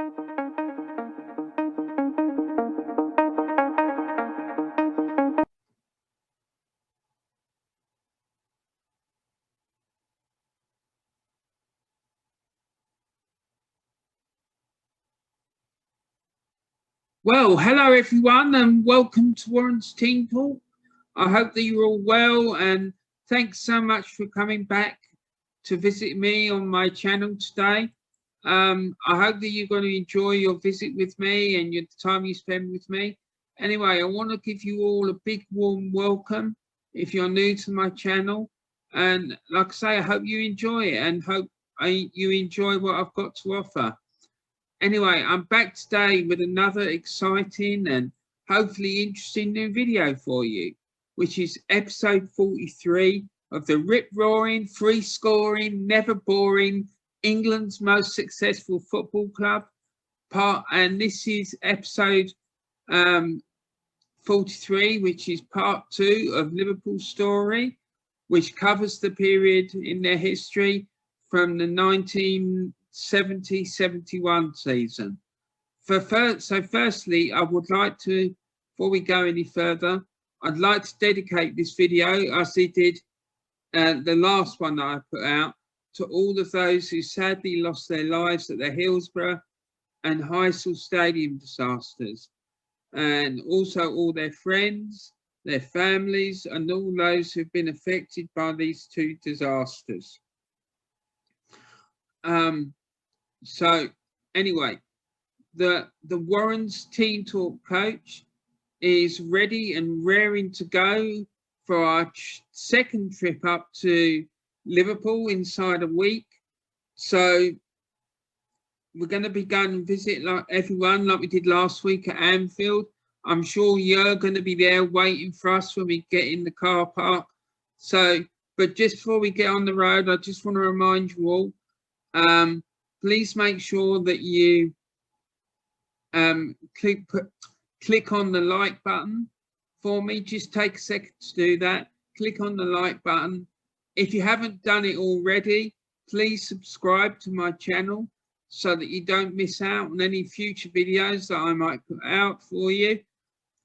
Well, hello everyone, and welcome to Warren's Team Talk. I hope that you're all well, and thanks so much for coming back to visit me on my channel today. I hope that you're going to enjoy your visit with me and the time you spend with me. Anyway, I want to give you all a big warm welcome if you're new to my channel. And like I say, I hope you enjoy it and hope you enjoy what I've got to offer. Anyway, I'm back today with another exciting and hopefully interesting new video for you, which is episode 43 of the rip-roaring, free-scoring, never boring, England's most successful football club and this is episode 43, which is part 2 of Liverpool's story, which covers the period in their history from the 1970-71 season. So firstly, I would like to, before we go any further, I'd like to dedicate this video, as I did the last one that I put out, to all of those who sadly lost their lives at the Hillsborough and Heysel Stadium disasters, and also all their friends, their families, and all those who've been affected by these two disasters. So anyway, the Warren's Team Talk coach is ready and raring to go for our second trip up to Liverpool inside a week. So we're going to be going and visit like everyone like we did last week at Anfield. I'm sure you're going to be there waiting for us when we get in the car park. So, but just before we get on the road, I just want to remind you all, please make sure that you click on the like button for me. Just take a second to do that. Click on the like button. If you haven't done it already, please subscribe to my channel so that you don't miss out on any future videos that I might put out for you.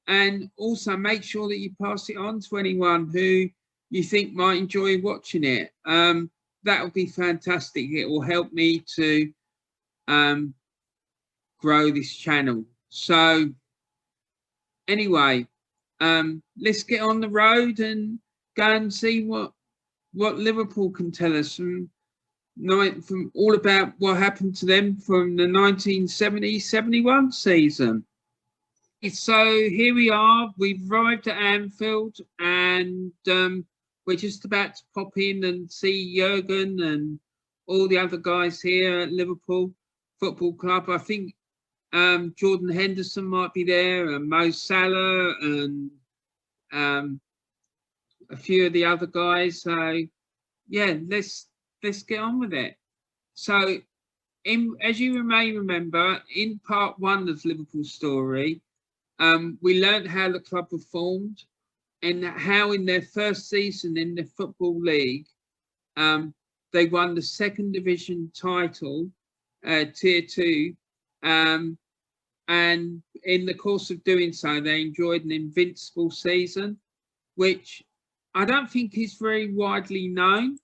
And also make sure that you pass it on to anyone who you think might enjoy watching it. That would be fantastic. It will help me to grow this channel. So anyway, let's get on the road and go and see what Liverpool can tell us from all about what happened to them from the 1970-71 season. So here we are. We've arrived at Anfield, and we're just about to pop in and see Jurgen and all the other guys here at Liverpool Football Club. I think Jordan Henderson might be there, and Mo Salah, and a few of the other guys. So yeah, let's get on with it. So as you may remember, in part 1 of Liverpool's story, we learned how the club were formed and how in their first season in the Football League, they won the 2nd Division title, Tier 2, and in the course of doing so, they enjoyed an invincible season, which I don't think is very widely known,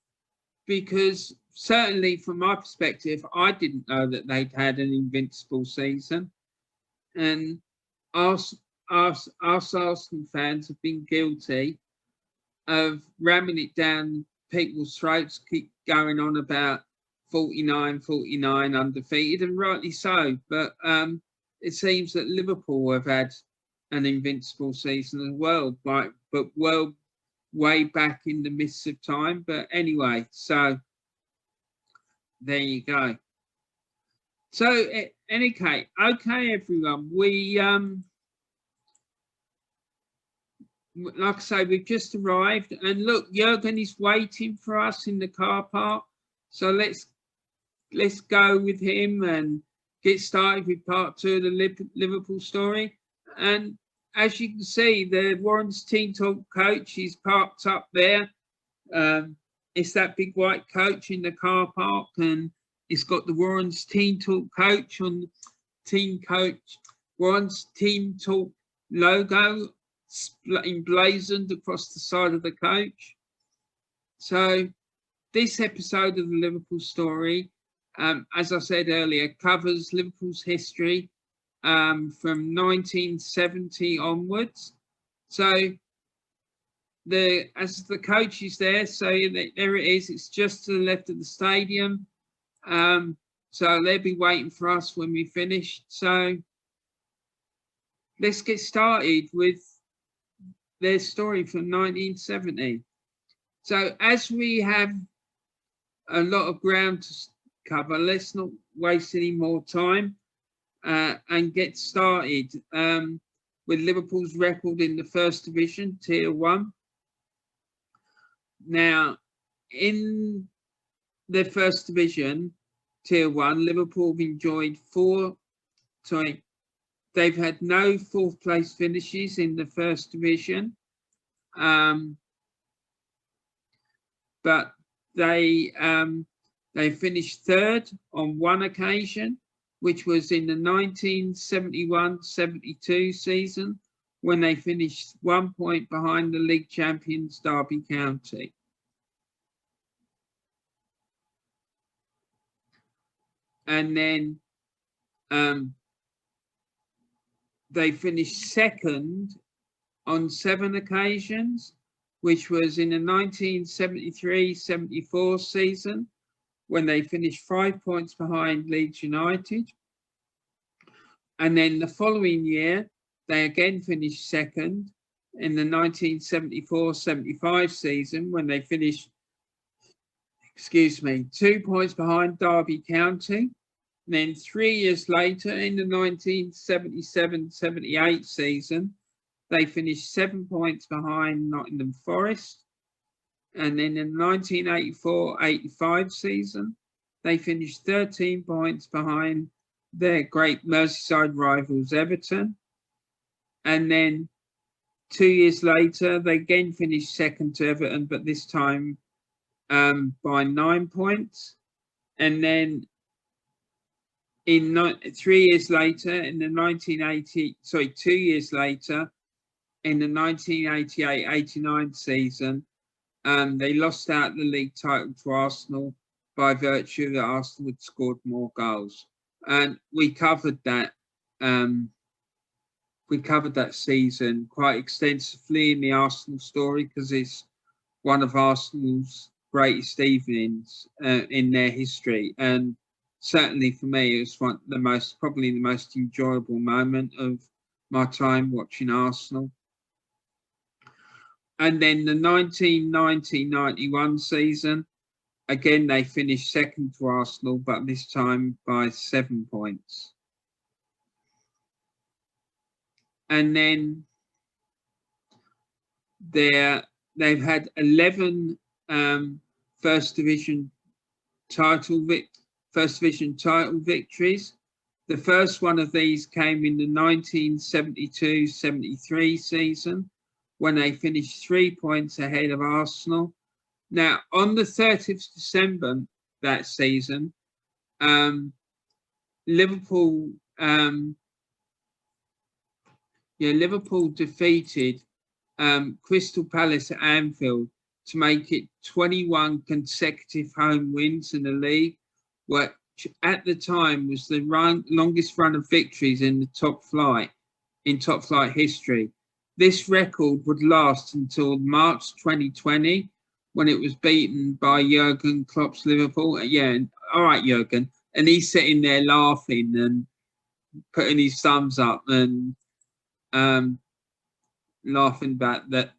because certainly from my perspective, I didn't know that they'd had an invincible season. And us Arsenal fans have been guilty of ramming it down people's throats, keep going on about 49 undefeated, and rightly so. But it seems that Liverpool have had an invincible season as well, but way back in the mists of time. But anyway, so there you go. So any case, okay, everyone, we like I say, we've just arrived, and look, Jurgen is waiting for us in the car park. So let's go with him and get started with part 2 of the Liverpool story. And as you can see, the Warren's Team Talk coach is parked up there. It's that big white coach in the car park, and it's got the Warren's Team Talk coach on team coach, bronze team talk logo emblazoned across the side of the coach. So this episode of the Liverpool story, as I said earlier, covers Liverpool's history from 1970 onwards. So as the coach is there, so there it is. It's just to the left of the stadium. So they'll be waiting for us when we finish. So let's get started with their story from 1970. So as we have a lot of ground to cover, let's not waste any more time and get started with Liverpool's record in the First Division, Tier 1. Now, in the First Division, Tier 1, Liverpool have enjoyed they've had no fourth place finishes in the First Division, but they finished third on one occasion, which was in the 1971-72 season, when they finished 1 point behind the league champions Derby County. And then they finished second on 7 occasions, which was in the 1973-74 season, when they finished 5 points behind Leeds United. And then the following year, they again finished second in the 1974-75 season, when they finished, 2 points behind Derby County. And then 3 years later, in the 1977-78 season, they finished 7 points behind Nottingham Forest. And then in the 1984-85 season, they finished 13 points behind their great Merseyside rivals Everton. And then 2 years later, they again finished second to Everton, but this time by 9 points. And then 3 years later, in the 2 years later, in the 1988-89 season, they lost out the league title to Arsenal by virtue that Arsenal had scored more goals. And we covered that season quite extensively in the Arsenal story, because it's one of Arsenal's greatest evenings in their history. And certainly for me, it was probably the most enjoyable moment of my time watching Arsenal. And then the 1990-91 season, again, they finished second to Arsenal, but this time by 7 points. And then they've had 11 First Division title victories. The first one of these came in the 1972-73 season, when they finished 3 points ahead of Arsenal. Now, on the 30th of December that season, Liverpool defeated Crystal Palace at Anfield to make it 21 consecutive home wins in the league, which at the time was the longest run of victories in the top flight history. This record would last until March 2020, when it was beaten by Jurgen Klopp's Liverpool. Yeah, all right, Jurgen. And he's sitting there laughing and putting his thumbs up and laughing about that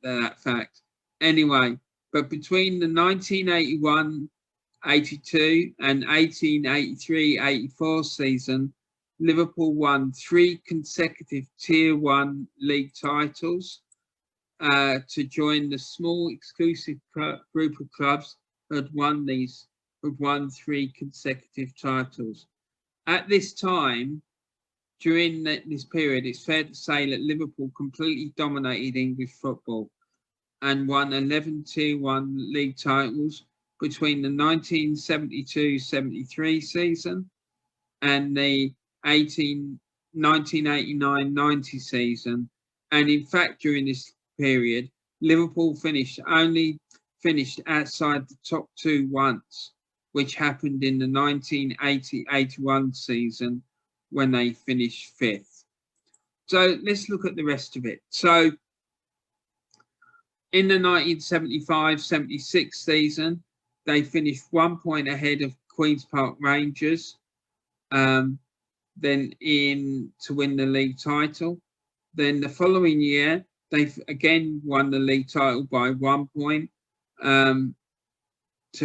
fact. Anyway, but between the 1981-82 and 1883-84 season, Liverpool won 3 consecutive Tier 1 league titles to join the small exclusive group of clubs who had won 3 consecutive titles. At this time, during this period, it's fair to say that Liverpool completely dominated English football and won 11 Tier 1 league titles between the 1972-73 season and the 1989-90 season. And in fact, during this period, Liverpool only finished outside the top two once, which happened in the 1980-81 season when they finished fifth. So let's look at the rest of it. So in the 1975-76 season, they finished 1 point ahead of Queen's Park Rangers, then to win the league title. Then the following year, they again won the league title by 1 point to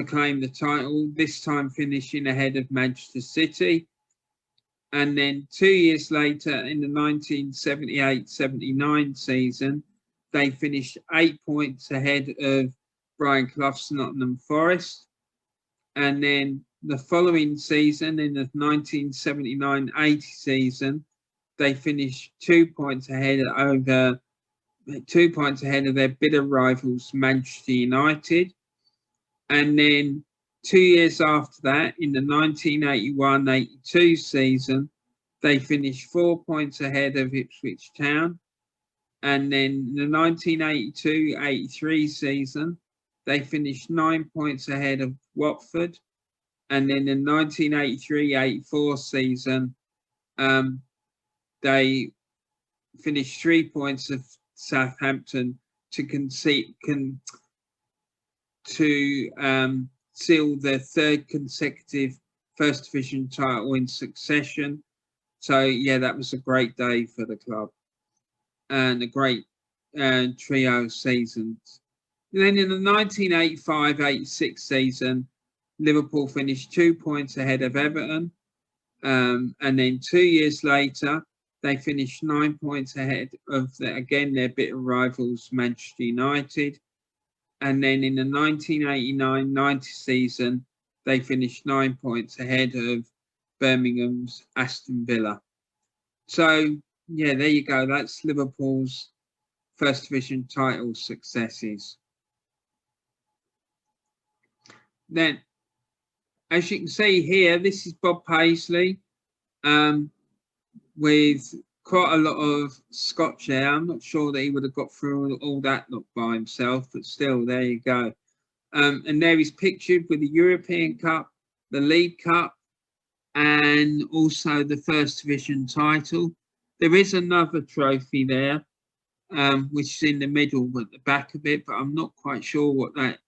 claim the title, this time finishing ahead of Manchester City. And then 2 years later, in the 1978-79 season, they finished 8 points ahead of Brian Clough's Nottingham Forest. And then the following season, in the 1979-80 season, they finished 2 points ahead of their bitter rivals, Manchester United. And then 2 years after that, in the 1981-82 season, they finished 4 points ahead of Ipswich Town. And then the 1982-83 season, they finished 9 points ahead of Watford. And then the 1983-84 season, they finished 3 points of Southampton to seal their third consecutive First Division title in succession. So yeah, that was a great day for the club and a great trio of seasons. And then in the 1985-86 season, Liverpool finished 2 points ahead of Everton. And then 2 years later, they finished 9 points ahead of, their bitter rivals, Manchester United. And then in the 1989-90 season, they finished 9 points ahead of Birmingham's Aston Villa. So, yeah, there you go. That's Liverpool's First Division title successes. Then, as you can see here, this is Bob Paisley with quite a lot of Scotch there. I'm not sure that he would have got through all that look by himself, but still, there you go. And there he's pictured with the European Cup, the League Cup, and also the First Division title. There is another trophy there, which is in the middle at the back of it, but I'm not quite sure what that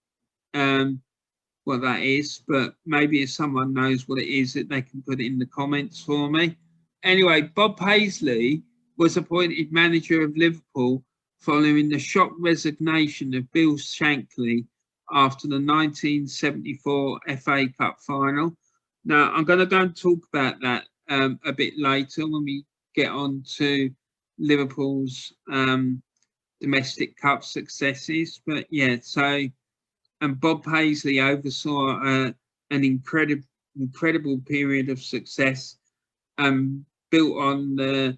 is. But maybe if someone knows what it is, that they can put it in the comments for me. Anyway, Bob Paisley was appointed manager of Liverpool following the shock resignation of Bill Shankly after the 1974 FA Cup final. Now, I'm going to go and talk about that a bit later when we get on to Liverpool's domestic cup successes. But yeah, so, and Bob Paisley oversaw an incredible period of success built on the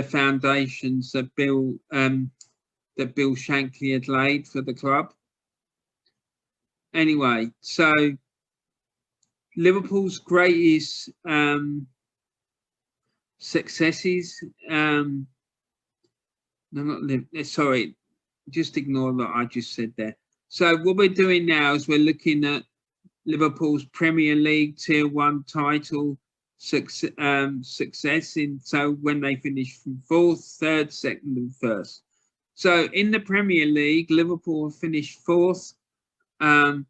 foundations that Bill Shankly had laid for the club. Anyway, so Liverpool's greatest successes. Sorry, just ignore what I just said there. So what we're doing now is we're looking at Liverpool's Premier League Tier 1 title success so when they finished from 4th, 3rd, 2nd and 1st. So in the Premier League, Liverpool finished 4th on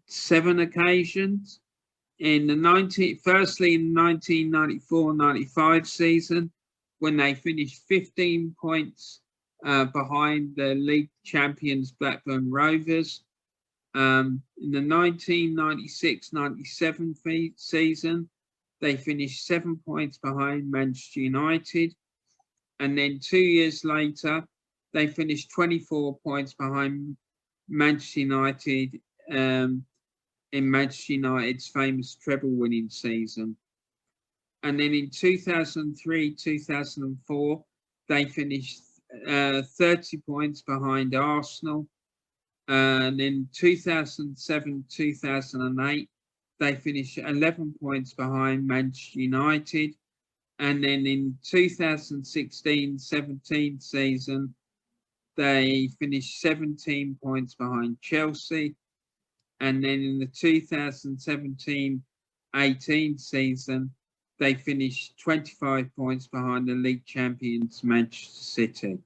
7 occasions. Firstly in the 1994-95 season, when they finished 15 points behind the league champions Blackburn Rovers. In the 1996-97 season, they finished 7 points behind Manchester United. And then 2 years later, they finished 24 points behind Manchester United in Manchester United's famous treble-winning season. And then in 2003-2004, they finished 30 points behind Arsenal. And in 2007-2008, they finished 11 points behind Manchester United. And then in 2016-17 season, they finished 17 points behind Chelsea. And then in the 2017-18 season, they finished 25 points behind the league champions Manchester City.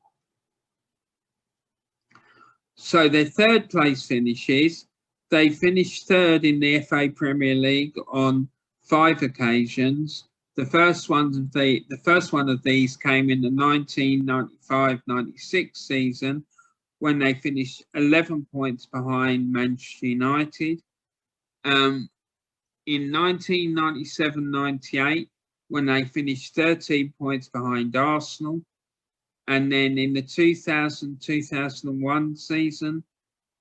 So their third place finishes, they finished third in the FA Premier League on 5 occasions. The first one of these came in the 1995-96 season, when they finished 11 points behind Manchester United. In 1997-98, when they finished 13 points behind Arsenal. And then in the 2000-2001 season,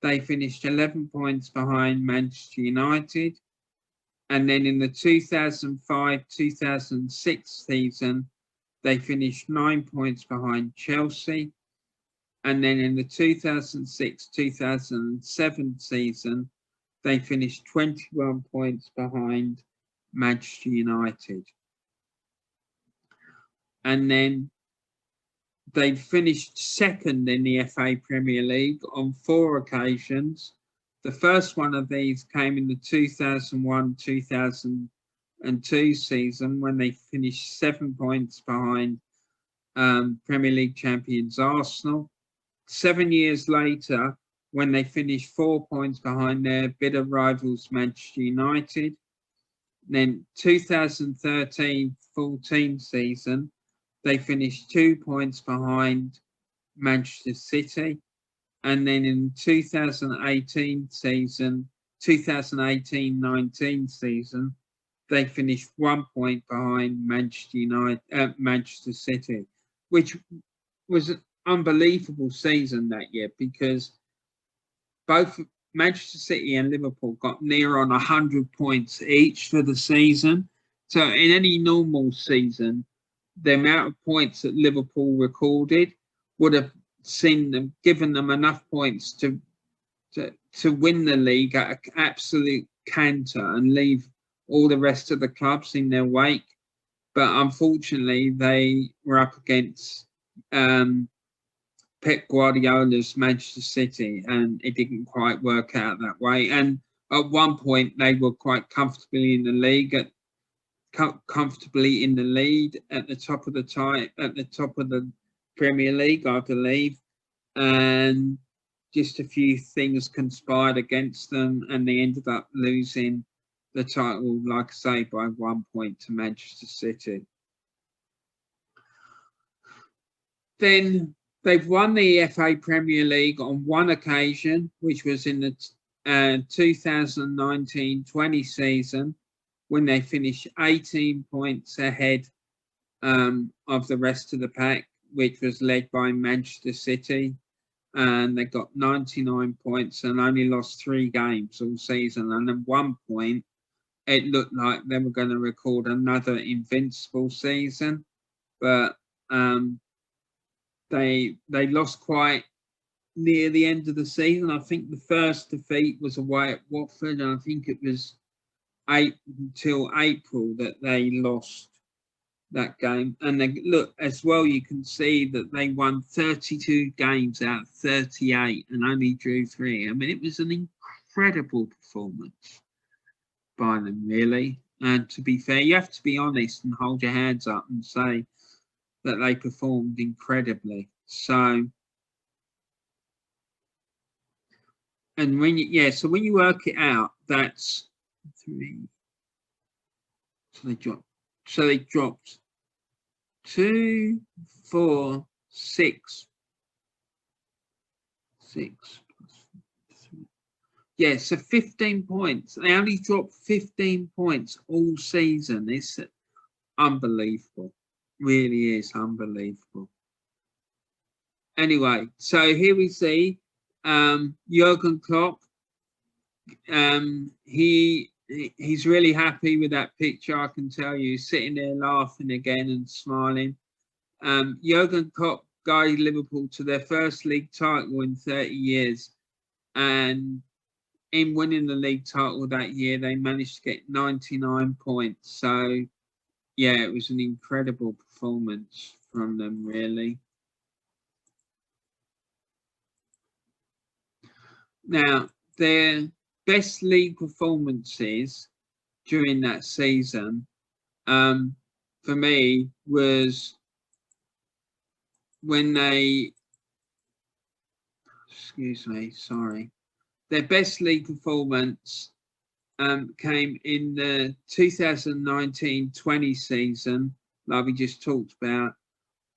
they finished 11 points behind Manchester United. And then in the 2005-2006 season, they finished 9 points behind Chelsea. And then in the 2006-2007 season, they finished 21 points behind Manchester United. And then they finished second in the FA Premier League on 4 occasions. The first one of these came in the 2001-2002 season, when they finished 7 points behind Premier League champions Arsenal. 7 years later, when they finished 4 points behind their bitter rivals Manchester United. Then 2013-14 season, they finished 2 points behind Manchester City. And then in 2018-19 season, they finished 1 point behind Manchester City, which was an unbelievable season that year, because both Manchester City and Liverpool got near on 100 points each for the season. So in any normal season, the amount of points that Liverpool recorded would have given them enough points to win the league at an absolute canter and leave all the rest of the clubs in their wake. But unfortunately, they were up against Pep Guardiola's Manchester City, and it didn't quite work out that way. And at one point, they were quite comfortably in the league, comfortably in the lead at the top of the Premier League, I believe. And just a few things conspired against them, and they ended up losing the title, like I say, by 1 point to Manchester City. Then they've won the FA Premier League on 1 occasion, which was in the 2019-20 season, when they finished 18 points ahead of the rest of the pack, which was led by Manchester City. And they got 99 points and only lost 3 games all season. And at one point, it looked like they were going to record another invincible season, but they lost quite near the end of the season. I think the first defeat was away at Watford, and I think it was until April that they lost that game. And they, look, as well, you can see that they won 32 games out of 38 and only drew 3. I mean, it was an incredible performance by them, really. And to be fair, you have to be honest and hold your hands up and say that they performed incredibly. So, and when you work it out, that's 3. So they dropped 2, 4, 6. 6 plus 3. Yeah, so 15 points. They only dropped 15 points all season. It's unbelievable. Really is unbelievable. Anyway, so here we see Jurgen Klopp. He's really happy with that picture, I can tell you, sitting there laughing again and smiling. Jurgen Klopp guided Liverpool to their first league title in 30 years. And in winning the league title that year, they managed to get 99 points. So, yeah, it was an incredible performance from them, really. Now, their best league performances during that season, for me, was when they, excuse me, sorry, their best league performance came in the 2019-20 season, like we just talked about,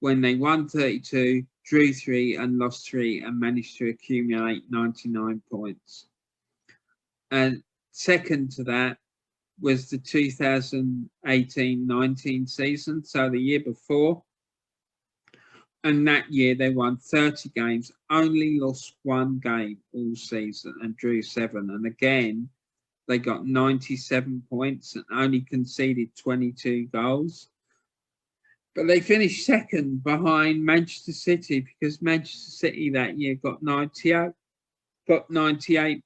when they won 32, drew 3 and lost 3 and managed to accumulate 99 points. And second to that was the 2018-19 season, so the year before. And that year they won 30 games, only lost 1 game all season and drew 7. And again, they got 97 points and only conceded 22 goals. But they finished second behind Manchester City because Manchester City that year got 98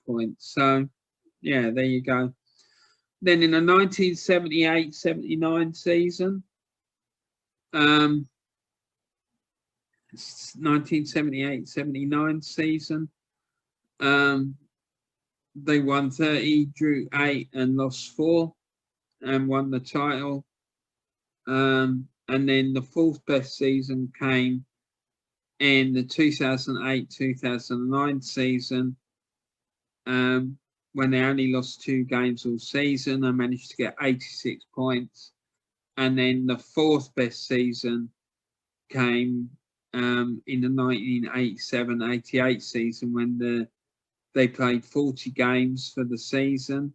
points. So, yeah, there you go. Then in the 1978-79 season, 1978-79 season, they won 30, drew 8 and lost 4 and won the title. And then the fourth best season came in the 2008-2009 season, when they only lost 2 games all season and managed to get 86 points. And then the fourth best season came in the 1987-88 season when they played 40 games for the season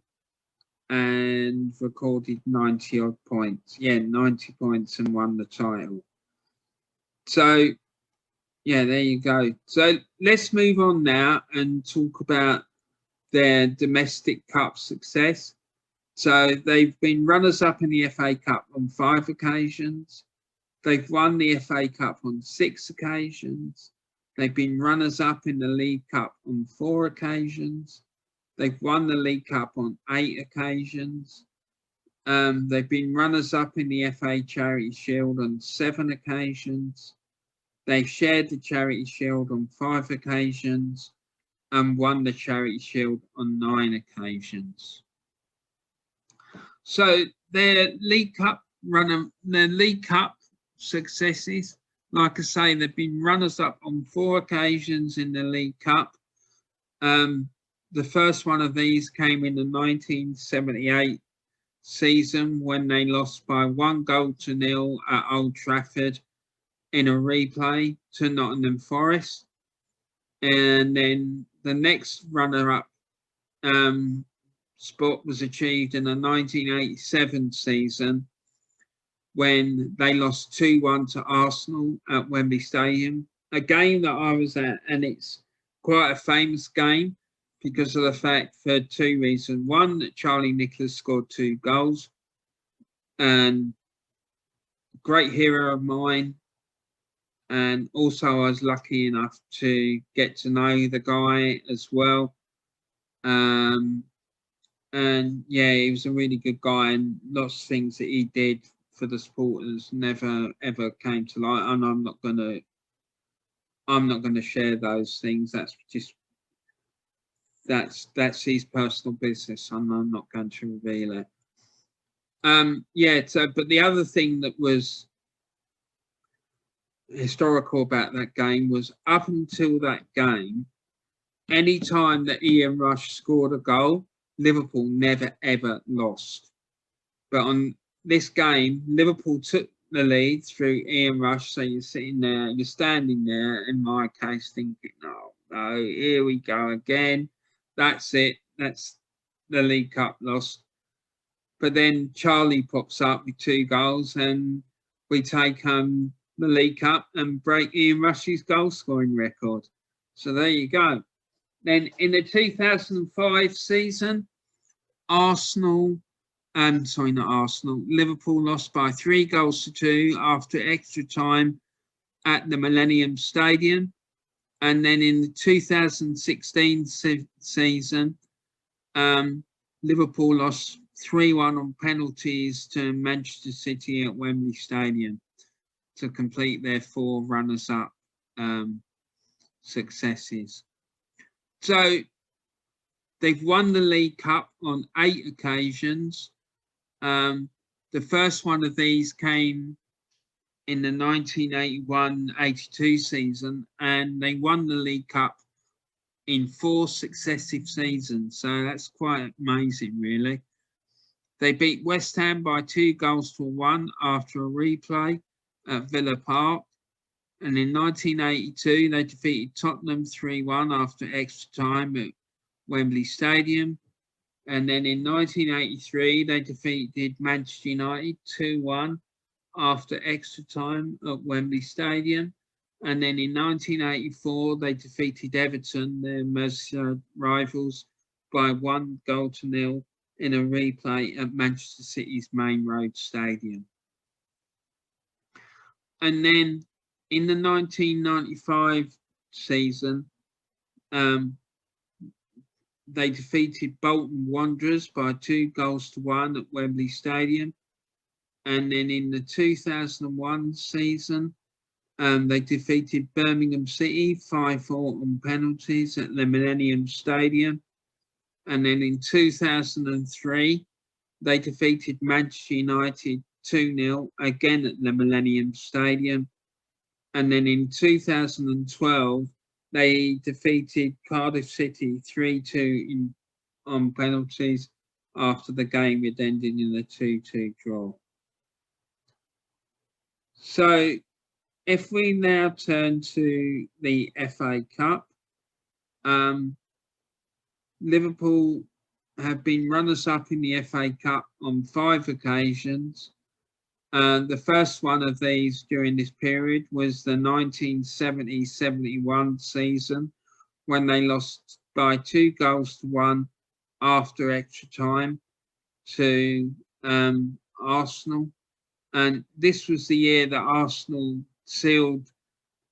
and recorded 90 odd points. Yeah, 90 points and won the title. So, yeah, there you go. So let's move on now and talk about their domestic cup success. So they've been runners-up in the FA Cup on 5 occasions. They've won the FA Cup on 6 occasions. They've been runners-up in the League Cup on 4 occasions. They've won the League Cup on 8 occasions. They've been runners-up in the FA Charity Shield on 7 occasions. They've shared the Charity Shield on 5 occasions and won the Charity Shield on 9 occasions. So their League Cup successes, like I say, they've been runners-up on 4 occasions in the League Cup. The first one of these came in the 1978 season when they lost by 1-0 at Old Trafford in a replay to Nottingham Forest. And then the next runner-up spot was achieved in the 1987 season when they lost 2-1 to Arsenal at Wembley Stadium, a game that I was at, and it's quite a famous game because of the fact for 2 reasons. One, that Charlie Nicholas scored 2 goals, and great hero of mine. And also I was lucky enough to get to know the guy as well. And yeah, he was a really good guy, and lots of things that he did for the supporters never ever came to light. And I'm not gonna share those things. That's just that's his personal business, and I'm not going to reveal it. Yeah. So, but the other thing that was historical about that game was up until that game, any time that Ian Rush scored a goal, Liverpool never ever lost. But on this game, Liverpool took the lead through Ian Rush. So you're sitting there, you're standing there, in my case, thinking, oh, no, here we go again. That's it. That's the League Cup lost. But then Charlie pops up with 2 goals and we take the League Cup and break Ian Rush's goal scoring record. So there you go. Then in the 2005 season, Liverpool lost by 3-2 after extra time at the Millennium Stadium. And then in the 2016 season, Liverpool lost 3-1 on penalties to Manchester City at Wembley Stadium to complete their 4 runners-up successes. So they've won the League Cup on 8 occasions. The first one of these came in the 1981-82 season, and they won the League Cup in 4 successive seasons. So that's quite amazing, really. They beat West Ham by 2-1 after a replay at Villa Park. And in 1982, they defeated Tottenham 3-1 after extra time at Wembley Stadium. And then in 1983, they defeated Manchester United 2-1 after extra time at Wembley Stadium. And then in 1984, they defeated Everton, their Merseyside rivals, by 1-0 in a replay at Manchester City's Main Road Stadium. And then in the 1995 season, they defeated Bolton Wanderers by 2-1 at Wembley Stadium. And then in the 2001 season, they defeated Birmingham City 5-4 on penalties at the Millennium Stadium. And then in 2003, they defeated Manchester United 2-0 again at the Millennium Stadium. And then in 2012, they defeated Cardiff City 3-2 on penalties after the game had ended in a 2-2 draw. So if we now turn to the FA Cup, Liverpool have been runners-up in the FA Cup on 5 occasions. The first one of these during this period was the 1970-71 season, when they lost by 2-1 after extra time to Arsenal. And this was the year that Arsenal sealed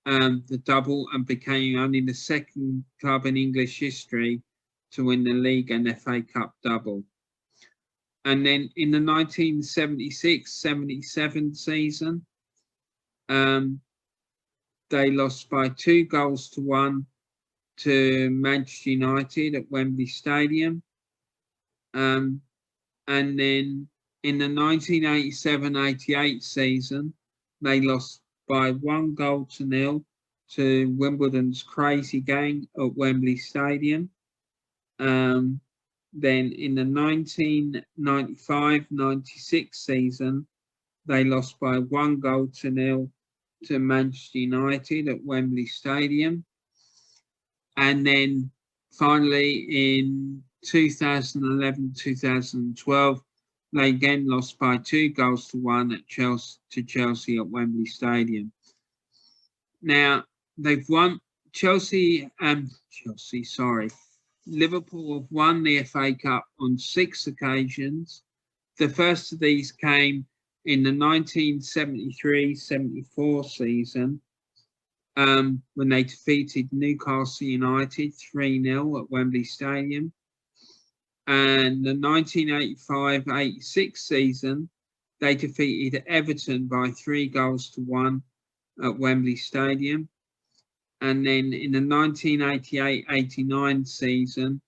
the double and became only the second club in English history to win the league and FA Cup double. And then in the 1976-77 season, they lost by 2-1 to Manchester United at Wembley Stadium. And then in the 1987-88 season, they lost by 1-0 to Wimbledon's Crazy Gang at Wembley Stadium. Then in the 1995-96 season, they lost by 1-0 to Manchester United at Wembley Stadium. And then finally in 2011-2012, they again lost by 2-1 at Chelsea at Wembley Stadium. Now they've won Liverpool have won the FA Cup on 6 occasions. The first of these came in the 1973-74 season, when they defeated Newcastle United 3-0 at Wembley Stadium. And the 1985-86 season, they defeated Everton by 3-1 at Wembley Stadium. And then in the 1988-89 season,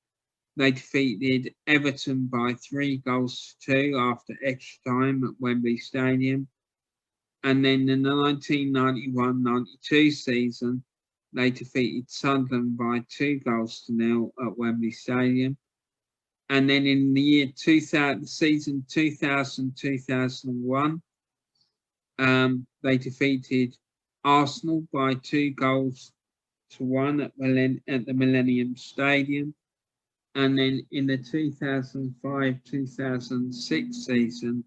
they defeated Everton by 3-2 after extra time at Wembley Stadium. And then in the 1991-92 season, they defeated Sunderland by 2-0 at Wembley Stadium. And then in the year 2000, season 2000-2001, they defeated Arsenal by 2-1 at the Millennium Stadium. And then in the 2005-2006 season,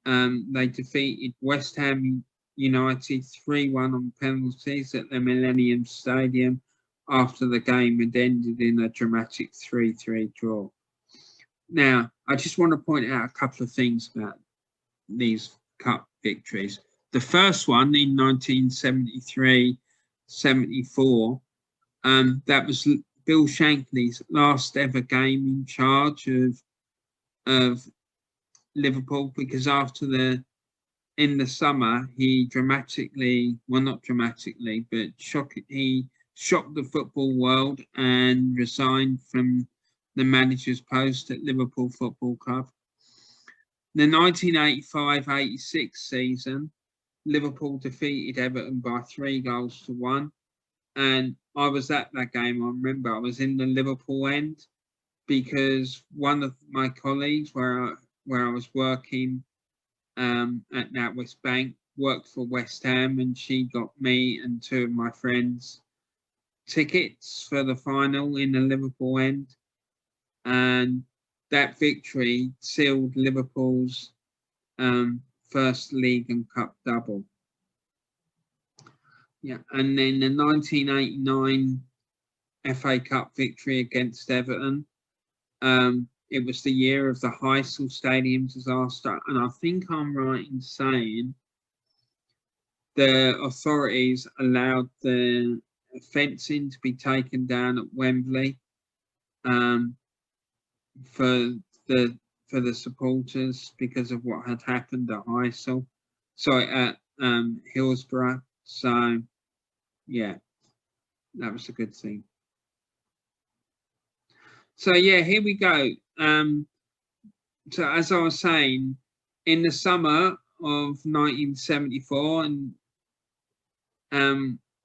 they defeated West Ham United 3-1 on penalties at the Millennium Stadium after the game had ended in a dramatic 3-3 draw. Now, I just want to point out a couple of things about these cup victories. The first one in 1973-74, that was Bill Shankly's last ever game in charge of Liverpool, because in the summer he dramatically, well, not dramatically, but he shocked the football world and resigned from the manager's post at Liverpool Football Club. The 1985-86 season, Liverpool defeated Everton by 3-1, and I was at that game. I remember I was in the Liverpool end, because one of my colleagues where I was working at NatWest Bank worked for West Ham, and she got me and two of my friends tickets for the final in the Liverpool end, and that victory sealed Liverpool's first league and cup double. Yeah, and then the 1989 FA Cup victory against Everton. It was the year of the Heysel Stadium disaster, and I think I'm right in saying the authorities allowed the fencing to be taken down at Wembley for the supporters because of what had happened at Heysel, at Hillsborough. So yeah, that was a good thing. So yeah, here we go. So as I was saying, in the summer of 1974, and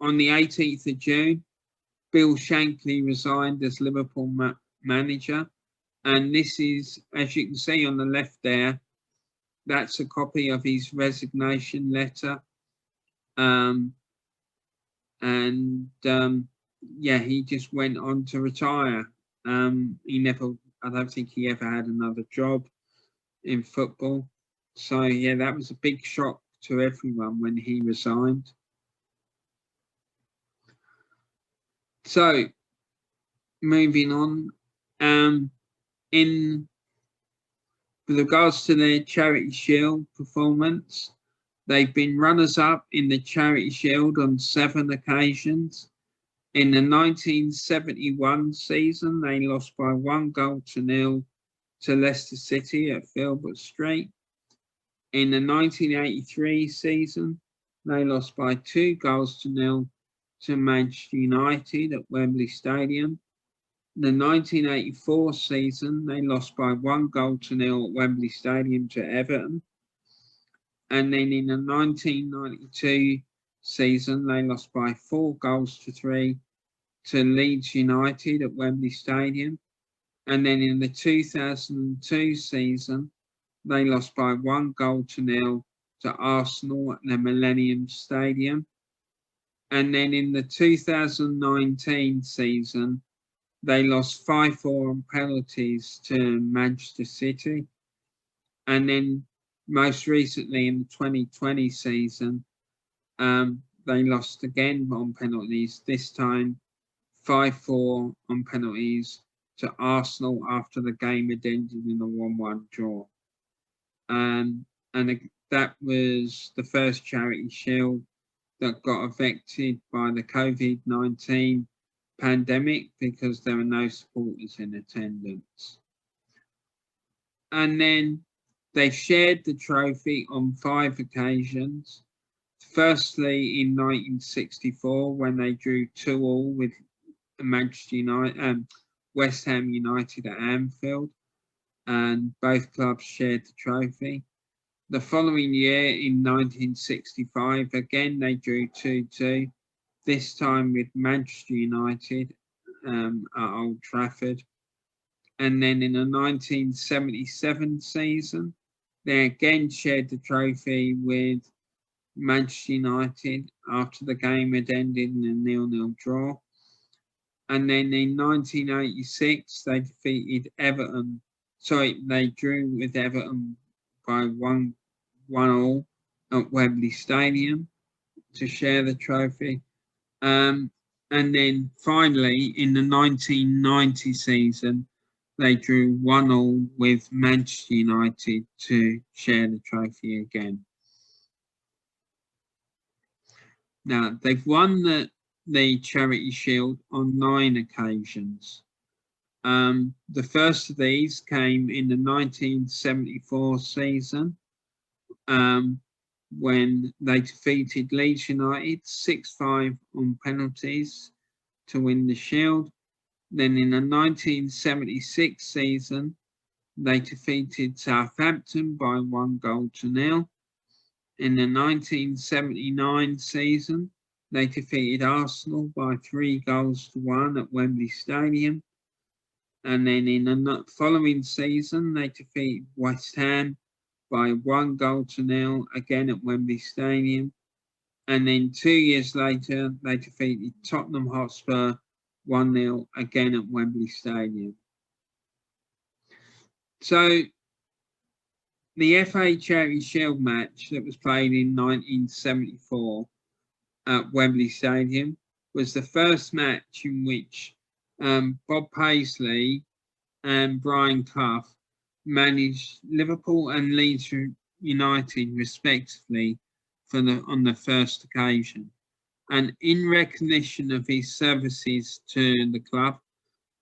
on the 18th of June, Bill Shankly resigned as Liverpool manager. And this is, as you can see on the left there, that's a copy of his resignation letter. Yeah, he just went on to retire. I don't think he ever had another job in football. So yeah, that was a big shock to everyone when he resigned. So moving on, with regards to their Charity Shield performance, they've been runners-up in the Charity Shield on 7 occasions. In the 1971 season, they lost by 1-0 to Leicester City at Filbert Street. In the 1983 season, they lost by 2-0 to Manchester United at Wembley Stadium. The 1984 season, they lost by 1-0 at Wembley Stadium to Everton. And then in the 1992 season, they lost by 4-3 to Leeds United at Wembley Stadium. And then in the 2002 season, they lost by 1-0 to Arsenal at the Millennium Stadium. And then in the 2019 season, they lost 5-4 on penalties to Manchester City. And then most recently in the 2020 season, they lost again on penalties, this time 5-4 on penalties to Arsenal after the game had ended in a 1-1 draw. And that was the first Charity Shield that got affected by the COVID-19 pandemic because there were no supporters in attendance. And then they shared the trophy on 5 occasions. Firstly, in 1964, when they drew 2-2 with Manchester United, West Ham United at Anfield, and both clubs shared the trophy. The following year, in 1965, again they drew 2-2, this time with Manchester United at Old Trafford. And then in the 1977 season, they again shared the trophy with Manchester United after the game had ended in a 0-0 draw. And then in 1986, they defeated Everton. Sorry, they drew with Everton by 1-1 at Wembley Stadium to share the trophy. And then finally, in the 1990 season, they drew 1-1 with Manchester United to share the trophy again. Now, they've won the the Charity Shield on 9 occasions. The first of these came in the 1974 season, when they defeated Leeds United 6-5 on penalties to win the Shield. Then in the 1976 season, they defeated Southampton by 1-0. In the 1979 season, they defeated Arsenal by 3-1 at Wembley Stadium. And then in the following season, they defeated West Ham by 1-0 again at Wembley Stadium. And then 2 years later, they defeated Tottenham Hotspur 1-0 again at Wembley Stadium. So the FA Charity Shield match that was played in 1974 at Wembley Stadium was the first match in which Bob Paisley and Brian Clough managed Liverpool and Leeds United respectively on the first occasion. And in recognition of his services to the club,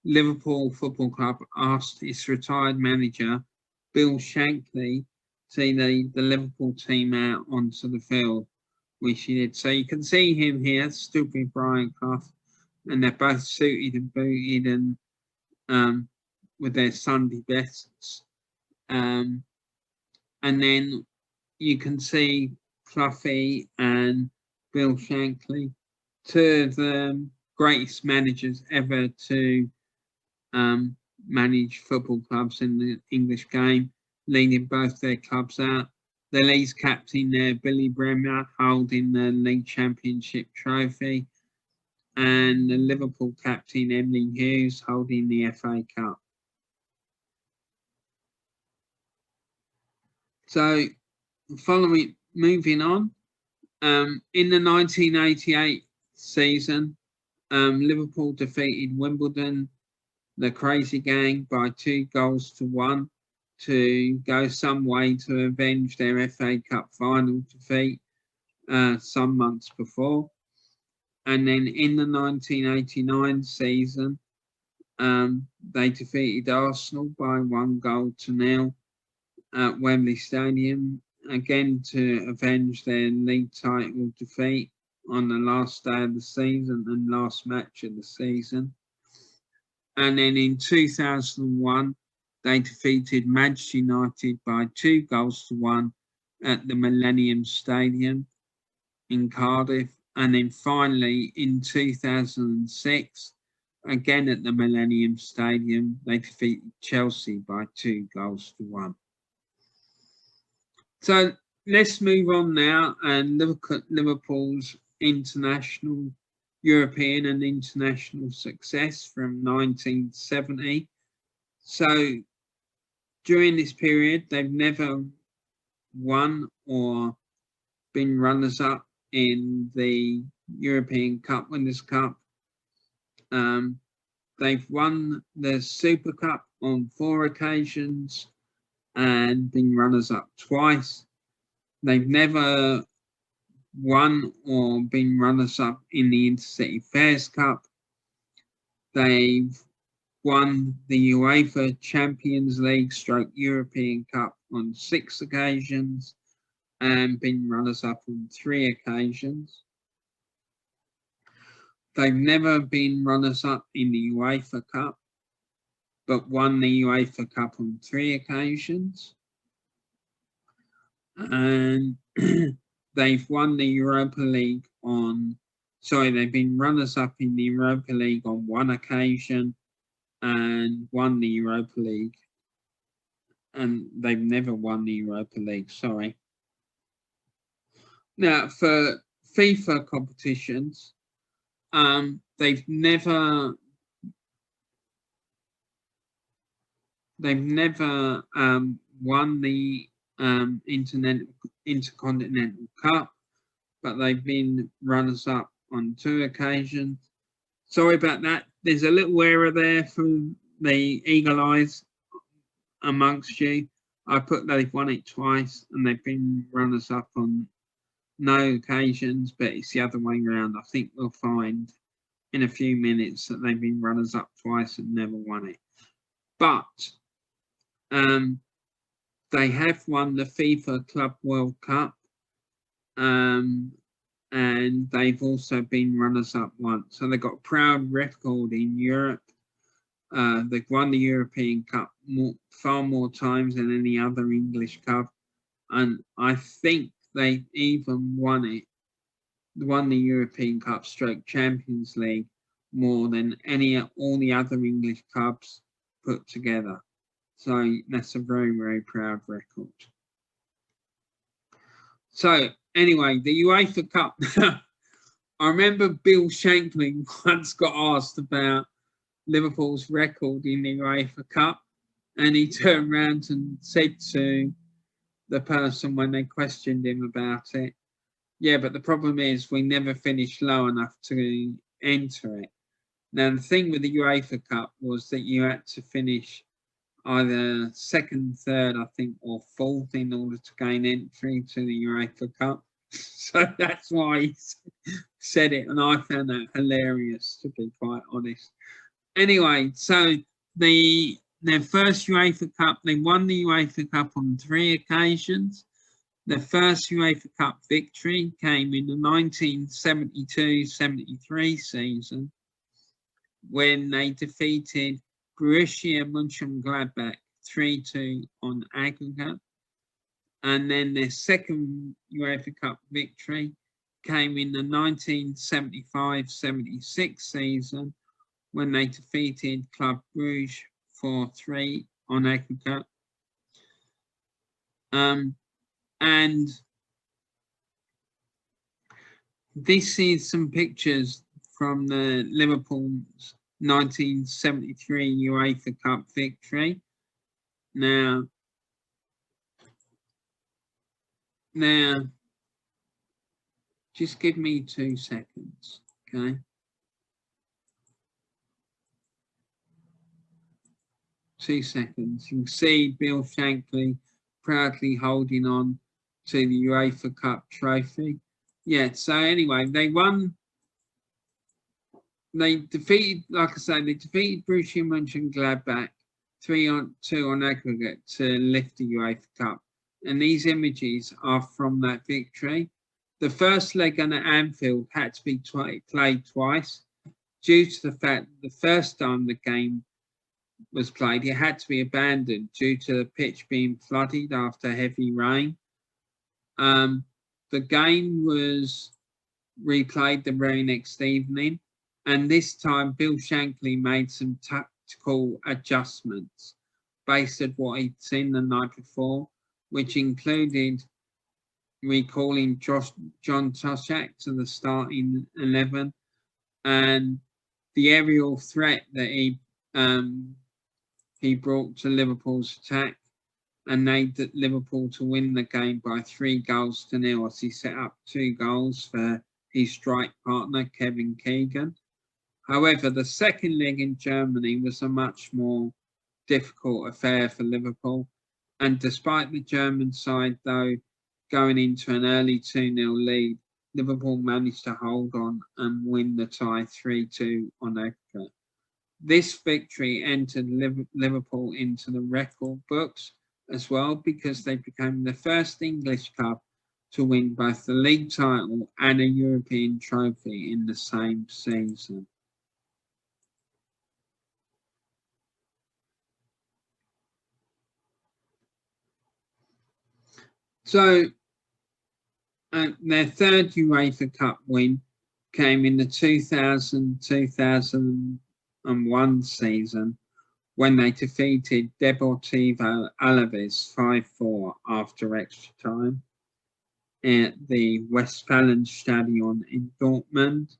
Liverpool Football Club asked its retired manager, Bill Shankly, to see the Liverpool team out onto the field, which he did. So you can see him here, stood with Brian Clough, and they're both suited and booted and with their Sunday bests. And then you can see Cloughie and Bill Shankly, two of the greatest managers ever to manage football clubs in the English game, leading both their clubs out. The Leeds captain there, Billy Bremner, holding the League Championship trophy, and the Liverpool captain, Emily Hughes, holding the FA Cup. So, moving on, in the 1988 season, Liverpool defeated Wimbledon, the Crazy Gang, by 2-1 to go some way to avenge their FA Cup final defeat some months before. And then in the 1989 season, they defeated Arsenal by 1-0 at Wembley Stadium, again to avenge their league title defeat on the last day of the season and last match of the season. And then in 2001, they defeated Manchester United by 2-1 at the Millennium Stadium in Cardiff. And then finally in 2006, again at the Millennium Stadium, they defeated Chelsea by 2-1. So let's move on now and look at Liverpool's international, European and international success from 1970. So during this period, they've never won or been runners-up in the European Cup, Winners' Cup. They've won the Super Cup on 4 occasions and been runners-up twice. They've never won or been runners-up in the Intercity Fairs Cup. They've won the UEFA Champions League / European Cup on 6 occasions and been runners-up on 3 occasions. They've never been runners-up in the UEFA Cup, but won the UEFA Cup on 3 occasions. And they've won the Europa League they've been runners-up in the Europa League on 1 occasion and won the Europa League. And they've never won the Europa League, sorry. Now, for FIFA competitions, they've never won the Intercontinental Cup, but they've been runners-up on 2 occasions. Sorry about that. There's a little error there from the eagle eyes amongst you. I put they've won it twice and they've been runners-up on no occasions, but it's the other way around. I think we'll find in a few minutes that they've been runners-up twice and never won it. But they have won the FIFA Club World Cup, and they've also been runners-up once. So they've got a proud record in Europe. They've won the European Cup far more times than any other English cup, and I think they even won the European Cup / Champions League more than all the other English clubs put together. So that's a very, very proud record. So anyway, the UEFA Cup. I remember Bill Shankly once got asked about Liverpool's record in the UEFA Cup, and he turned around and said to the person when they questioned him about it, yeah, but the problem is we never finished low enough to enter it. Now, the thing with the UEFA Cup was that you had to finish either second, third, I think, or fourth in order to gain entry to the UEFA Cup. So that's why he said it, and I found that hilarious, to be quite honest. Anyway, so their first UEFA Cup, they won the UEFA Cup on 3 occasions. Their first UEFA Cup victory came in the 1972-73 season when they defeated Borussia Mönchengladbach 3-2 on aggregate. And then their second UEFA Cup victory came in the 1975-76 season when they defeated Club Brugge 4-3 on aggregate. And this is some pictures from the Liverpool's 1973 UEFA Cup victory. Now, just give me 2 seconds, okay? 2 seconds. You can see Bill Shankly proudly holding on to the UEFA Cup trophy. Yeah, so anyway, they defeated, like I say, they defeated Borussia Mönchengladbach 3-2 on aggregate to lift the UEFA Cup. And these images are from that victory. The first leg on Anfield had to be played twice due to the fact that the first time the game was played, it had to be abandoned due to the pitch being flooded after heavy rain. The game was replayed the very next evening, and this time Bill Shankly made some tactical adjustments based on what he'd seen the night before, which included recalling John Toshak to the starting 11 and the aerial threat that he brought to Liverpool's attack, and made Liverpool to win the game by 3-0 as he set up 2 goals for his strike partner, Kevin Keegan. However, the second leg in Germany was a much more difficult affair for Liverpool. And despite the German side, though, going into an early 2-0 lead, Liverpool managed to hold on and win the tie 3-2 on aggregate. This victory entered Liverpool into the record books as well, because they became the first English club to win both the league title and a European trophy in the same season. So their third UEFA Cup win came in the 2000-2001 season when they defeated Deportivo Alaves 5-4 after extra time at the Westfalenstadion in Dortmund,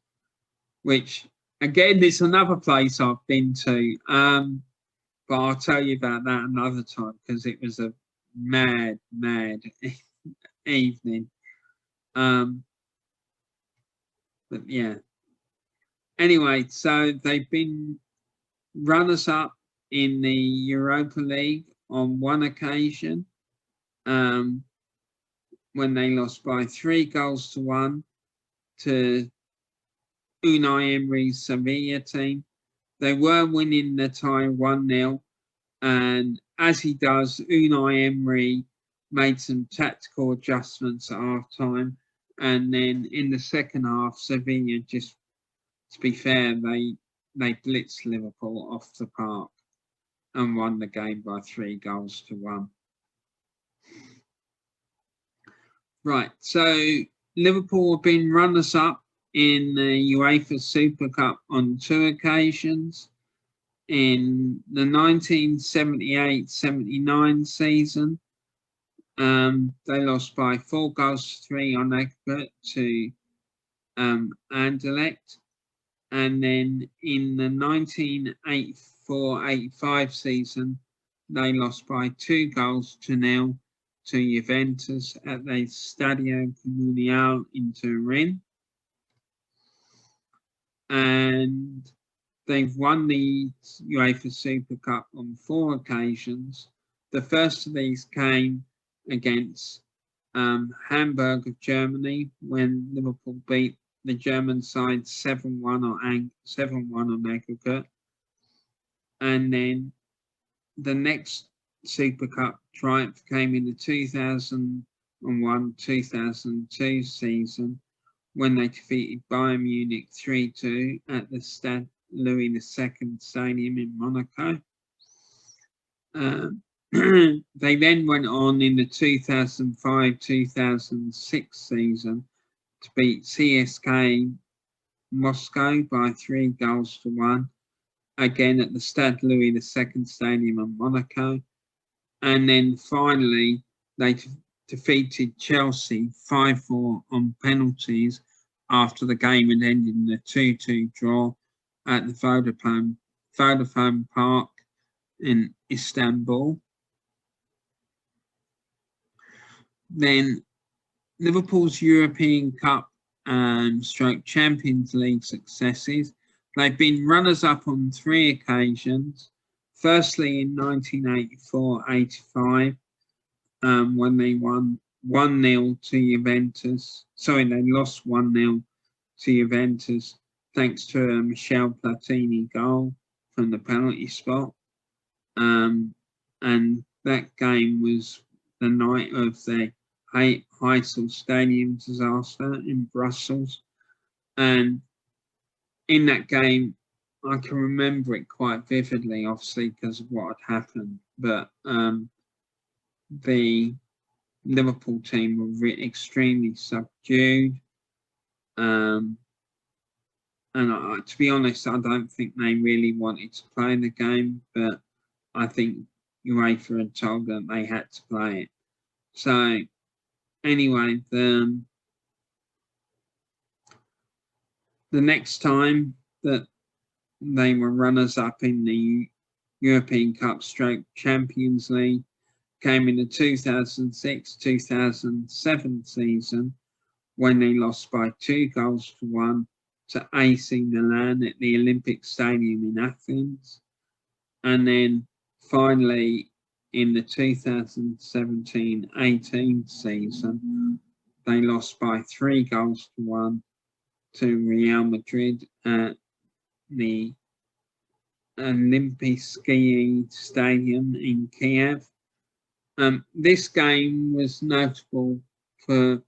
which again is another place I've been to, but I'll tell you about that another time because it was a mad evening. But yeah. Anyway, so they've been runners-up in the Europa League on 1 occasion. when they lost by 3-1 to Unai Emery's Sevilla team. They were winning the tie 1-0, and as he does, Unai Emery made some tactical adjustments at half-time, and then in the second half, Sevilla, just to be fair, they blitzed Liverpool off the park and won the game by 3-1. Right, so Liverpool have been runners-up in the UEFA Super Cup on 2 occasions. In the 1978-79 season, they lost by 4-3 on aggregate to Anderlecht. And then in the 1984-85 season, they lost by 2-0 to Juventus at the Stadio Comunale in Turin. And they've won the UEFA Super Cup on 4 occasions. The first of these came against Hamburg of Germany when Liverpool beat the German side 7-1 on aggregate. And then the next Super Cup triumph came in the 2001-2002 season when they defeated Bayern Munich 3-2 at the Stade Louis II Stadium in Monaco. They then went on in the 2005-2006 season to beat CSKA Moscow by 3-1, again at the Stade Louis II Stadium in Monaco. And then finally, they defeated Chelsea 5-4 on penalties after the game had ended in a 2-2 draw at the Vodafone Park in Istanbul. Then Liverpool's European Cup stroke Champions League successes. They've been runners-up on 3 occasions. Firstly, in 1984-85, when they won 1-0 to Juventus. Sorry, they lost 1-0 to Juventus thanks to a Michel Platini goal from the penalty spot. And that game was the night of the Heysel Stadium disaster in Brussels. And in that game, I can remember it quite vividly, obviously, because of what had happened. But the Liverpool team were extremely subdued. And to be honest, I don't think they really wanted to play the game, but I think UEFA had told them they had to play it. So anyway, the next time that they were runners-up in the European Cup stroke Champions League came in the 2006-2007 season when they lost by 2-1 to AC Milan at the Olympic Stadium in Athens. And then finally, in the 2017-18 season, they lost by 3-1 to Real Madrid at the Olympijski Stadium in Kiev. This game was notable for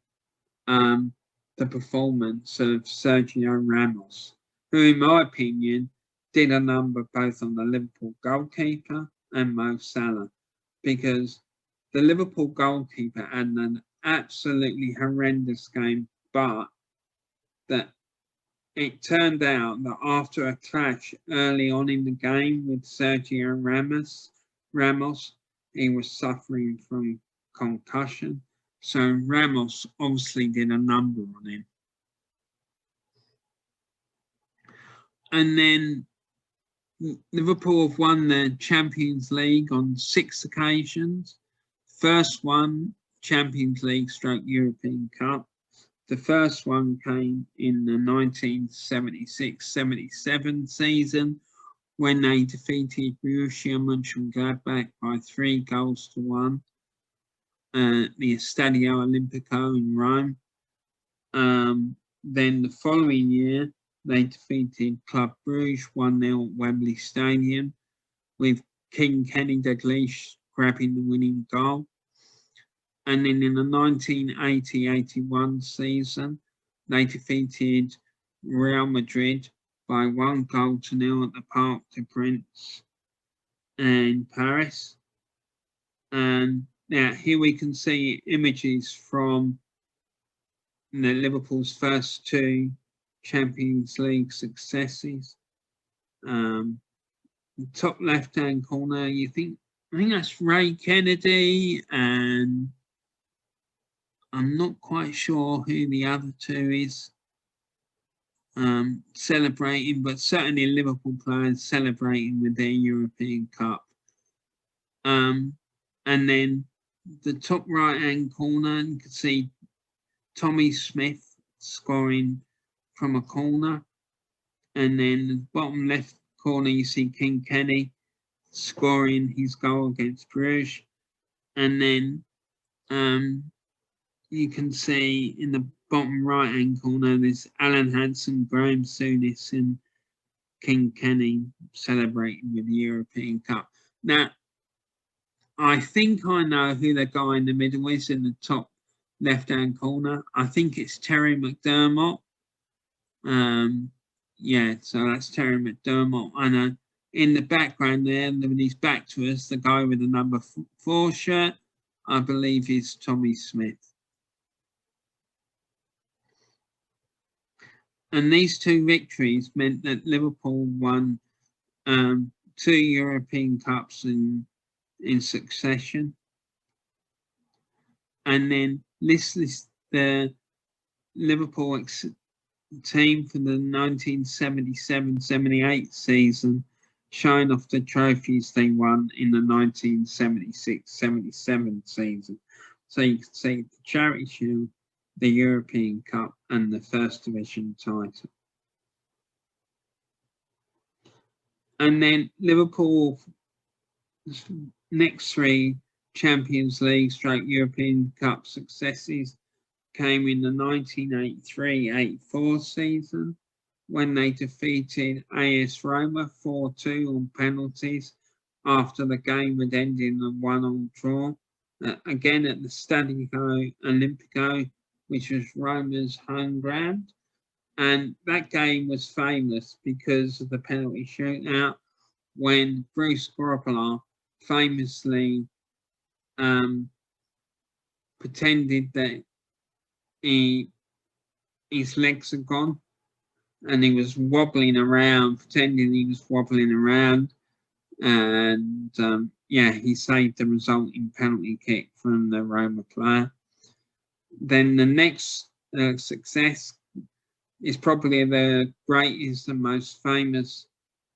the performance of Sergio Ramos, who, in my opinion, did a number both on the Liverpool goalkeeper and Mo Salah, because the Liverpool goalkeeper had an absolutely horrendous game, but that it turned out that after a clash early on in the game with Sergio Ramos, he was suffering from concussion. So Ramos obviously did a number on him. And then Liverpool have won the Champions League on 6 occasions. First one, Champions League stroke European Cup. The first one came in the 1976-77 season when they defeated Borussia Mönchengladbach by 3-1. the Stadio Olimpico in Rome. Then the following year, they defeated Club Brugge 1-0 at Wembley Stadium, with King Kenny Dalglish grabbing the winning goal. And then in the 1980-81 season, they defeated Real Madrid by 1-0 at the Parc des Princes in Paris. And now here we can see images from Liverpool's first two Champions League successes. The top left-hand corner, I think that's Ray Kennedy, and I'm not quite sure who the other two is celebrating, but certainly Liverpool players celebrating with their European Cup. And then the top right-hand corner, you can see Tommy Smith scoring from a corner. And then the bottom left corner, you see King Kenny scoring his goal against Bruges. And then you can see in the bottom right-hand corner, there's Alan Hansen, Graham Souness, and King Kenny celebrating with the European Cup. Now, I think I know who the guy in the middle is in the top left-hand corner. I think it's Terry McDermott. Yeah, so that's Terry McDermott. And in the background there, when he's back to us, the guy with the number 4 shirt, I believe is Tommy Smith. And these two victories meant that Liverpool won 2 European Cups in succession. And then this is the Liverpool team for the 1977-78 season, showing off the trophies they won in the 1976-77 season. So you can see the Charity Shield, the European Cup, and the First Division title. And then Liverpool's next 3 Champions League / European Cup successes came in the 1983-84 season, when they defeated AS Roma 4-2 on penalties after the game had ended in a 1-1 draw, again at the Stadio Olimpico, which was Roma's home ground. And that game was famous because of the penalty shootout, when Bruce Grobbelaar famously pretended that his legs had gone, and he was wobbling around, pretending he was wobbling around, and yeah, he saved the resulting penalty kick from the Roma player. Then the next success is probably the greatest and most famous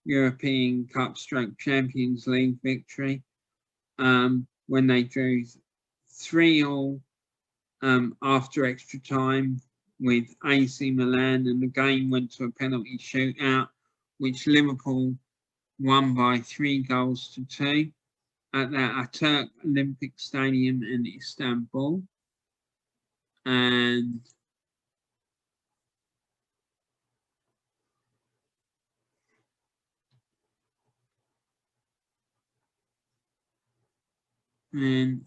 European Cup / Champions League victory, when they drew 3-3 after extra time with AC Milan, and the game went to a penalty shootout, which Liverpool won by 3-2 at the Atatürk Olympic Stadium in Istanbul. And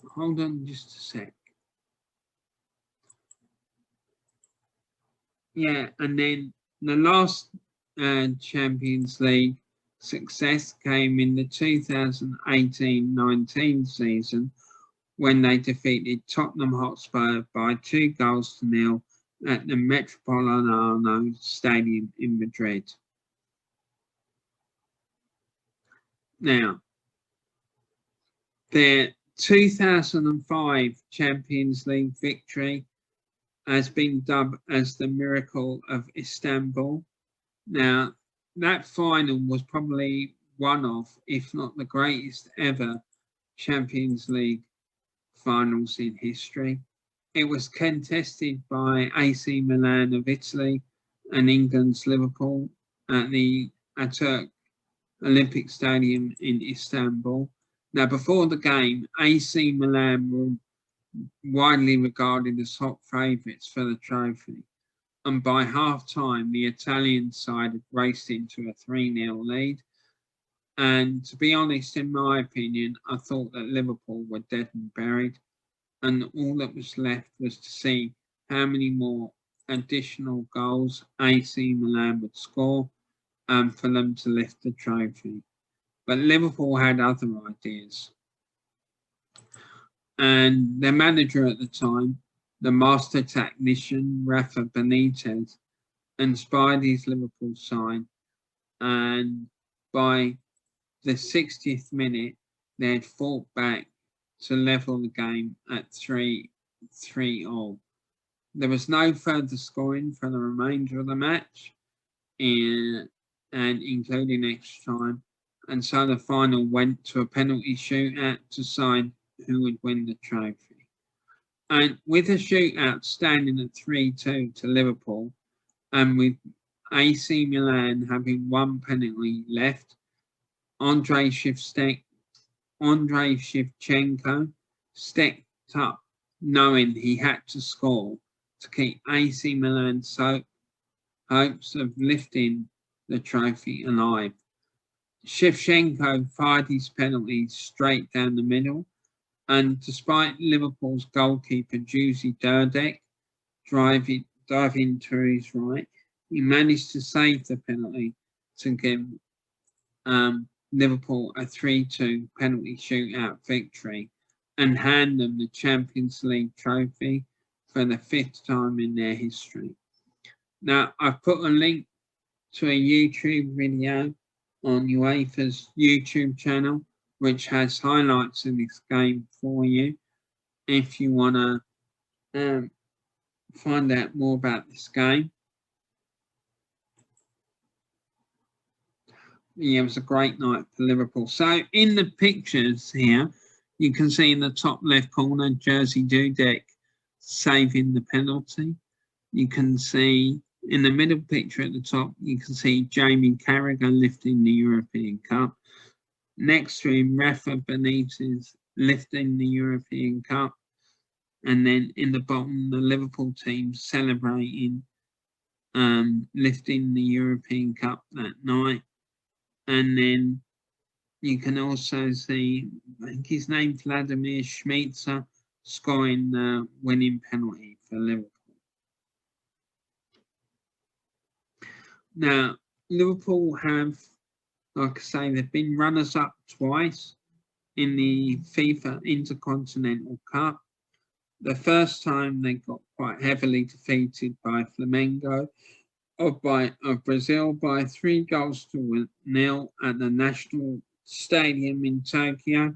hold on just a sec. Yeah, and then the last Champions League success came in the 2018-19 season, when they defeated Tottenham Hotspur by 2-0 at the Metropolitano Stadium in Madrid. Now, their 2005 Champions League victory has been dubbed as the Miracle of Istanbul. Now, that final was probably one of, if not the greatest ever, Champions League finals in history. It was contested by AC Milan of Italy and England's Liverpool at the Atatürk Olympic Stadium in Istanbul. Now, before the game, AC Milan were widely regarded as hot favourites for the trophy. And by half-time, the Italian side had raced into a 3-0 lead. And to be honest, in my opinion, I thought that Liverpool were dead and buried. And all that was left was to see how many more additional goals AC Milan would score for them to lift the trophy. But Liverpool had other ideas. And their manager at the time, the master tactician Rafa Benitez, inspired his Liverpool side. And by the 60th minute, they had fought back to level the game at 3-3-all. There was no further scoring for the remainder of the match, and including extra time. And so the final went to a penalty shootout to decide who would win the trophy. And with the shootout standing at 3-2 to Liverpool, and with AC Milan having one penalty left, Andrei Shevchenko stepped up, knowing he had to score to keep AC Milan's hopes of lifting the trophy alive. Shevchenko fired his penalty straight down the middle, and despite Liverpool's goalkeeper Jussi Durdek diving to his right, he managed to save the penalty to give Liverpool a 3-2 penalty shootout victory and hand them the Champions League trophy for the 5th time in their history. Now, I've put a link to a YouTube video on UEFA's YouTube channel, which has highlights of this game for you if you want to find out more about this game. Yeah, it was a great night for Liverpool. So in the pictures here, you can see in the top left corner, Jussi Durdek saving the penalty. You can see in the middle picture at the top, you can see Jamie Carragher lifting the European Cup. Next to him, Rafa Benitez lifting the European Cup. And then in the bottom, the Liverpool team celebrating lifting the European Cup that night. And then you can also see, I think his name's Vladimir Schmitzer, scoring the winning penalty for Liverpool. Now, Liverpool have, like I say, they've been runners-up twice in the FIFA Intercontinental Cup. The first time they got quite heavily defeated by Flamengo of Brazil by 3-0 at the National Stadium in Tokyo.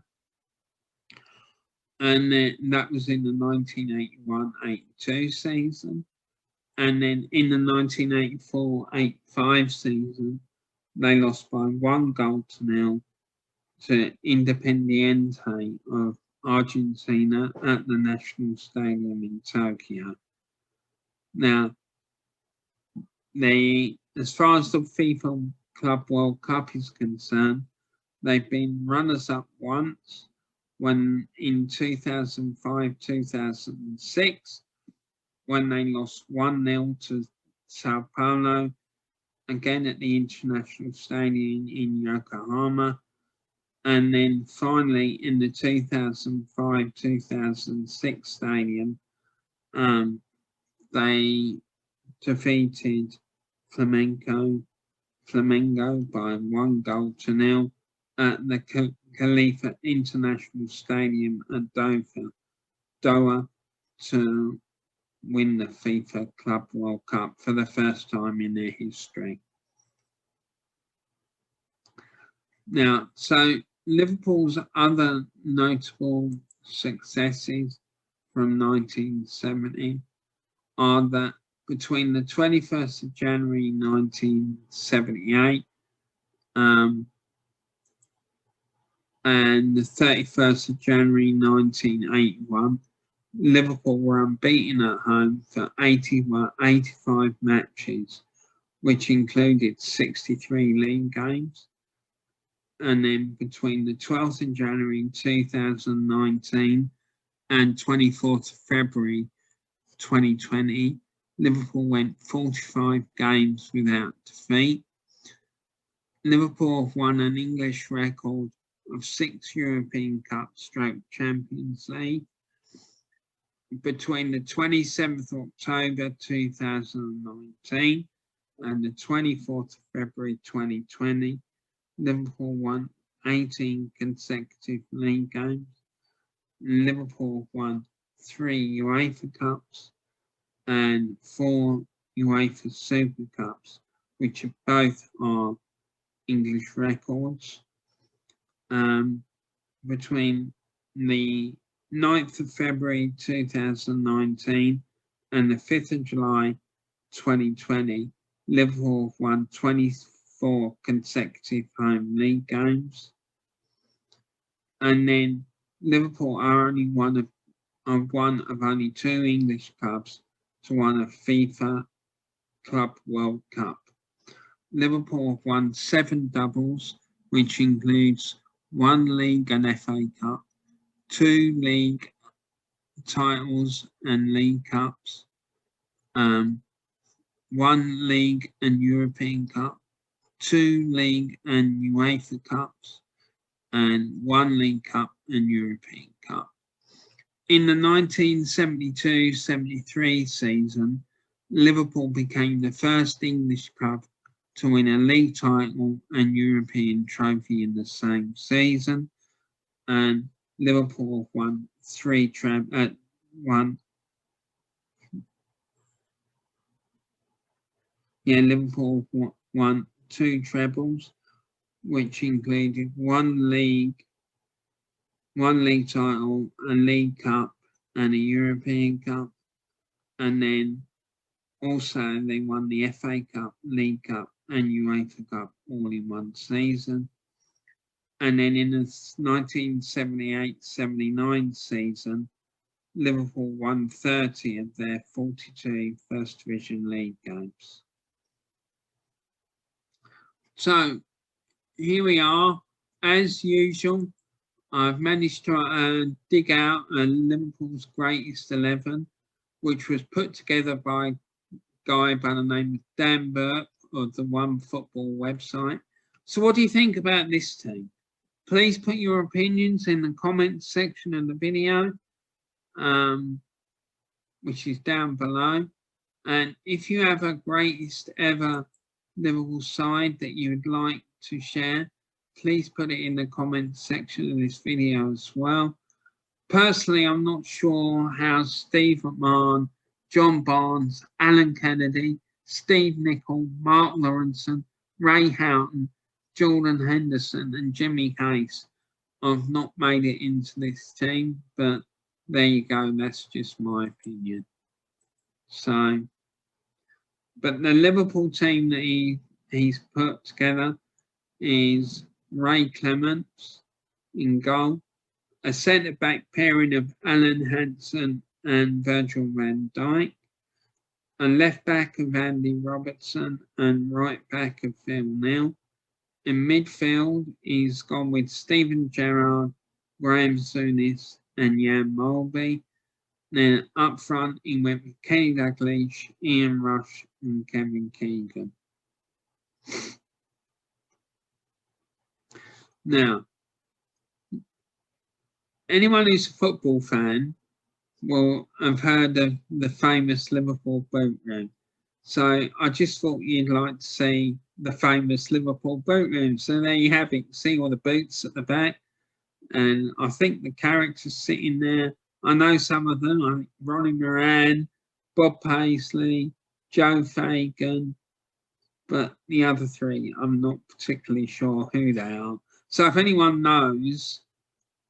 And then that was in the 1981-82 season. And then in the 1984-85 season, they lost by 1-0 to Independiente of Argentina at the National Stadium in Tokyo. Now, as far as the FIFA Club World Cup is concerned, they've been runners-up once, when in 2005-2006, when they lost 1-0 to Sao Paulo, again at the International Stadium in Yokohama. And then finally in the 2005-2006 stadium, they defeated Flamengo by 1-0 at the Khalifa International Stadium at Doha to win the FIFA Club World Cup for the first time in their history. Now, so Liverpool's other notable successes from 1970 are that between the 21st of January 1978 and the 31st of January 1981, Liverpool were unbeaten at home for 85 matches, which included 63 league games. And then between the 12th of January 2019 and 24th of February 2020, Liverpool went 45 games without defeat. Liverpool have won an English record of 6 European Cup / Champions League. Between the 27th of October 2019 and the 24th of February 2020, Liverpool won 18 consecutive league games. Liverpool won 3 UEFA Cups and 4 UEFA Super Cups, which are both are English records. Between the 9th of February 2019 and the 5th of July 2020, Liverpool won 24 consecutive home league games. And then Liverpool are only one of only 2 English clubs to win a FIFA Club World Cup. Liverpool have won 7 doubles, which includes 1 league and FA Cup, 2 league titles and league cups, 1 league and European Cup, 2 league and UEFA Cups, and 1 League Cup and European Cup. In the 1972-73 season, Liverpool became the first English club to win a league title and European trophy in the same season, and Liverpool won 3 Liverpool won 2 trebles, which included 1 league title, a League Cup, and a European Cup, and then also they won the FA Cup, League Cup, and UEFA Cup all in one season. And then in the 1978-79 season, Liverpool won 30 of their 42 First Division League games. So here we are, as usual. I've managed to dig out Liverpool's greatest 11, which was put together by a guy by the name of Dan Burke of the One Football website. So what do you think about this team? Please put your opinions in the comments section of the video, which is down below. And if you have a greatest ever Liverpool side that you would like to share, please put it in the comments section of this video as well. Personally, I'm not sure how Steve McMahon, John Barnes, Alan Kennedy, Steve Nicol, Mark Lawrenson, Ray Houghton, Jordan Henderson and Jimmy Hayes have not made it into this team, but there you go, that's just my opinion. So, but the Liverpool team that he's put together is Ray Clements in goal, a centre-back pairing of Alan Hansen and Virgil van Dijk, a left-back of Andy Robertson and right-back of Phil Neal. In midfield, he's gone with Steven Gerrard, Graham Souness and Jan Molby. Then up front, he went with Kenny Dalglish, Ian Rush and Kevin Keegan. Now, anyone who's a football fan will have heard of the famous Liverpool boot room. So I just thought you'd like to see the famous Liverpool boot room. So there you have it. See all the boots at the back. And I think the characters sitting there, I know some of them, like Ronnie Moran, Bob Paisley, Joe Fagan, but the other 3, I'm not particularly sure who they are. So if anyone knows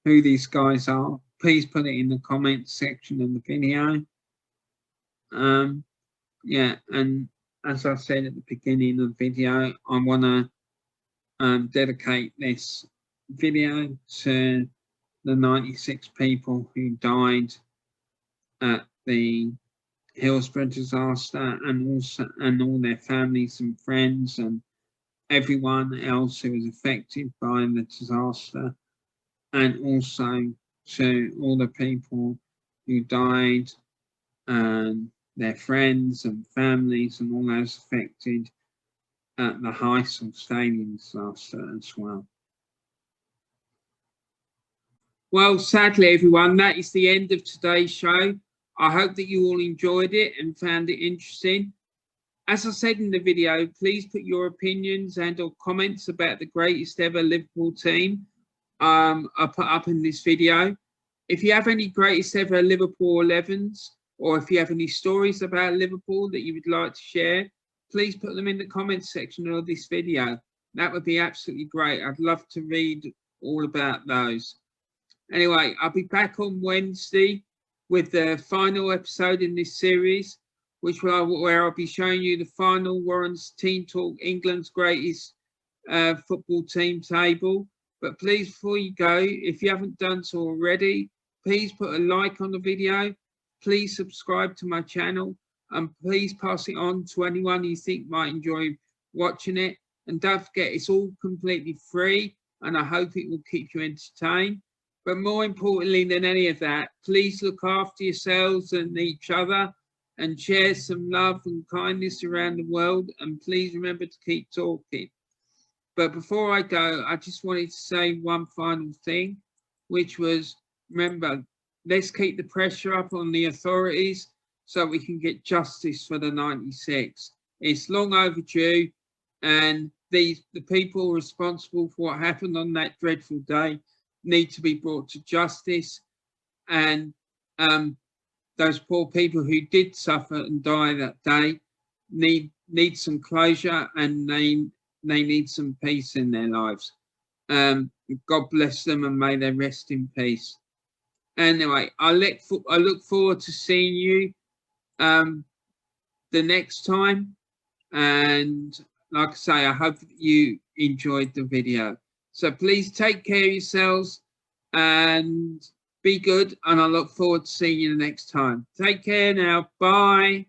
who these guys are, please put it in the comments section of the video. Yeah, and as I said at the beginning of the video, I want to dedicate this video to the 96 people who died at the Hillsborough disaster, and all their families and friends and everyone else who was affected by the disaster, and also to all the people who died, and their friends and families and all those affected at the Heysel Stadium disaster as well. Well, sadly, everyone, that is the end of today's show. I hope that you all enjoyed it and found it interesting. As I said in the video, please put your opinions and or comments about the greatest ever Liverpool team I put up in this video. If you have any greatest ever Liverpool 11s, or if you have any stories about Liverpool that you would like to share, please put them in the comments section of this video. That would be absolutely great. I'd love to read all about those. Anyway, I'll be back on Wednesday with the final episode in this series, where I'll be showing you the final Warren's Team Talk England's greatest football team table. But please, before you go, if you haven't done so already, please put a like on the video. Please subscribe to my channel, and please pass it on to anyone you think might enjoy watching it. And don't forget, it's all completely free, and I hope it will keep you entertained. But more importantly than any of that, please look after yourselves and each other and share some love and kindness around the world. And please remember to keep talking. But before I go, I just wanted to say one final thing, which was, remember, let's keep the pressure up on the authorities so we can get justice for the 96. It's long overdue, and the people responsible for what happened on that dreadful day need to be brought to justice. And those poor people who did suffer and die that day need some closure, and they need some peace in their lives. God bless them, and may they rest in peace. Anyway, I look forward to seeing you the next time, and like I say, I hope that you enjoyed the video. So please take care of yourselves and be good, and I look forward to seeing you the next time. Take care now. Bye.